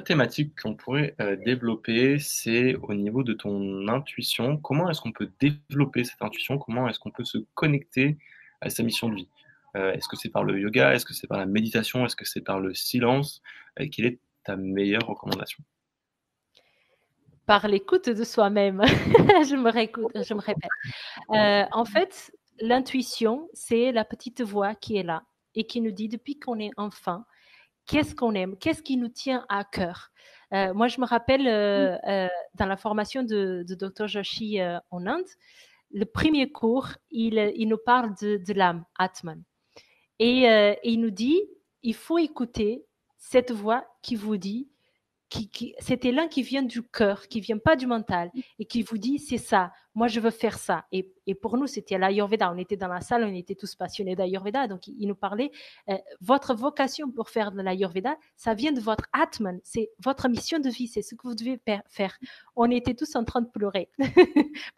thématique qu'on pourrait développer, c'est au niveau de ton intuition. Comment est-ce qu'on peut développer cette intuition? Comment est-ce qu'on peut se connecter à sa mission de vie? Est-ce que c'est par le yoga? Est-ce que c'est par la méditation? Est-ce que c'est par le silence? Quelle est ta meilleure recommandation? Par l'écoute de soi-même. Je me répète. En fait, l'intuition, c'est la petite voix qui est là et qui nous dit depuis qu'on est enfant, qu'est-ce qu'on aime, qu'est-ce qui nous tient à cœur. Moi, je me rappelle dans la formation de Dr. Joshi en Inde, le premier cours, il nous parle de l'âme, Atman. Et il nous dit, il faut écouter cette voix qui vous dit, cet élan qui vient du cœur, qui vient pas du mental, et qui vous dit, c'est ça, moi je veux faire ça. Et pour nous, c'était l'Ayurveda. On était dans la salle, on était tous passionnés d'Ayurveda. Donc, il nous parlait, votre vocation pour faire de l'Ayurveda, ça vient de votre Atman, c'est votre mission de vie, c'est ce que vous devez faire. On était tous en train de pleurer.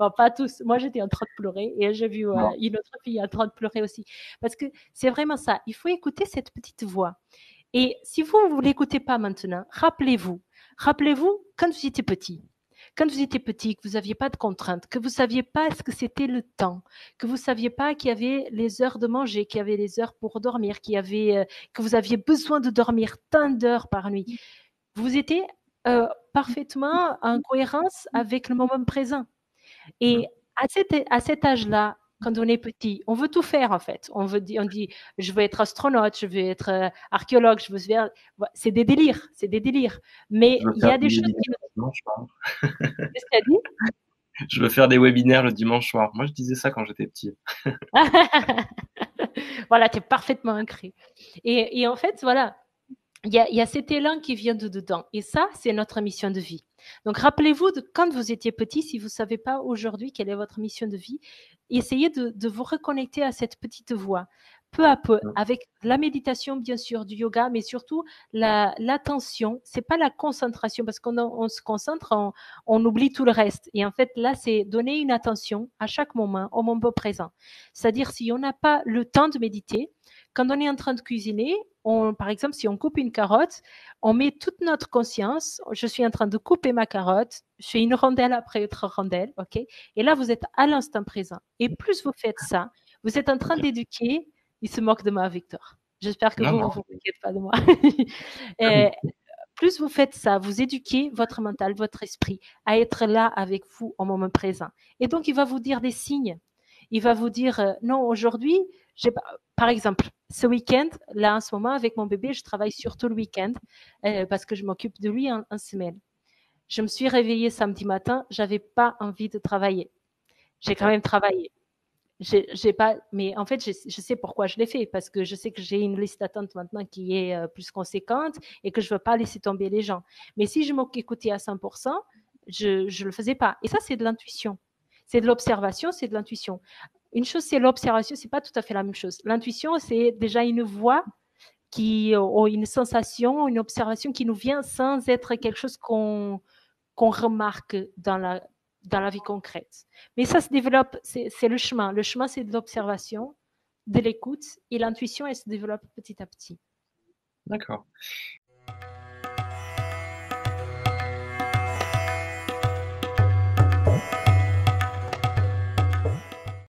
Bon, pas tous. Moi, j'étais en train de pleurer et j'ai vu une autre fille en train de pleurer aussi. Parce que c'est vraiment ça. Il faut écouter cette petite voix. Et si vous ne l'écoutez pas maintenant, rappelez-vous quand vous étiez petit. Quand vous étiez petit, que vous n'aviez pas de contraintes, que vous ne saviez pas ce que c'était le temps, que vous ne saviez pas qu'il y avait les heures de manger, qu'il y avait les heures pour dormir, que vous aviez besoin de dormir tant d'heures par nuit. Vous étiez parfaitement en cohérence avec le moment présent. Et à cet âge-là, quand on est petit, on veut tout faire en fait. On dit, je veux être astronaute, je veux être archéologue, je veux faire. C'est des délires, c'est des délires. Mais Je veux il y faire a des des choses webinaires qui. le dimanche soir. Qu'est-ce qu'elle dit? Je veux faire des webinaires le dimanche soir. Moi, je disais ça quand j'étais petit. Voilà, tu es parfaitement ancré. Et en fait, voilà, il y a cet élan qui vient de dedans. Et ça, c'est notre mission de vie. Donc, rappelez-vous de quand vous étiez petit, si vous ne savez pas aujourd'hui quelle est votre mission de vie, essayez de vous reconnecter à cette petite voix, peu à peu, avec la méditation, bien sûr, du yoga, mais surtout l'attention. C'est pas la concentration, parce qu'on se concentre, on oublie tout le reste. Et en fait, là, c'est donner une attention à chaque moment, au moment présent. C'est-à-dire, si on n'a pas le temps de méditer, quand on est en train de cuisiner, par exemple, si on coupe une carotte, on met toute notre conscience. Je suis en train de couper ma carotte. Je fais une rondelle après autre rondelle, ok. Et là, vous êtes à l'instant présent. Et plus vous faites ça, vous êtes en train d'éduquer. Il se moque de moi, Victor. J'espère que Non, vous non. ne vous moquez pas de moi. Et plus vous faites ça, vous éduquez votre mental, votre esprit à être là avec vous au moment présent. Et donc, il va vous dire des signes. Il va vous dire, non, aujourd'hui, par exemple, ce week-end, là en ce moment, avec mon bébé, je travaille surtout le week-end parce que je m'occupe de lui en semaine. Je me suis réveillée samedi matin, j'avais pas envie de travailler. J'ai quand même travaillé. J'ai pas, mais en fait, je sais pourquoi je l'ai fait, parce que je sais que j'ai une liste d'attente maintenant qui est plus conséquente et que je veux pas laisser tomber les gens. Mais si je m'écoutais à 100%, je le faisais pas. Et ça, c'est de l'intuition. C'est de l'observation, c'est de l'intuition. Une chose, c'est l'observation, c'est pas tout à fait la même chose. L'intuition, c'est déjà une voix ou une sensation, une observation qui nous vient sans être quelque chose qu'on remarque dans la vie concrète. Mais ça se développe, c'est le chemin. Le chemin, c'est de l'observation, de l'écoute, et l'intuition, elle se développe petit à petit. D'accord.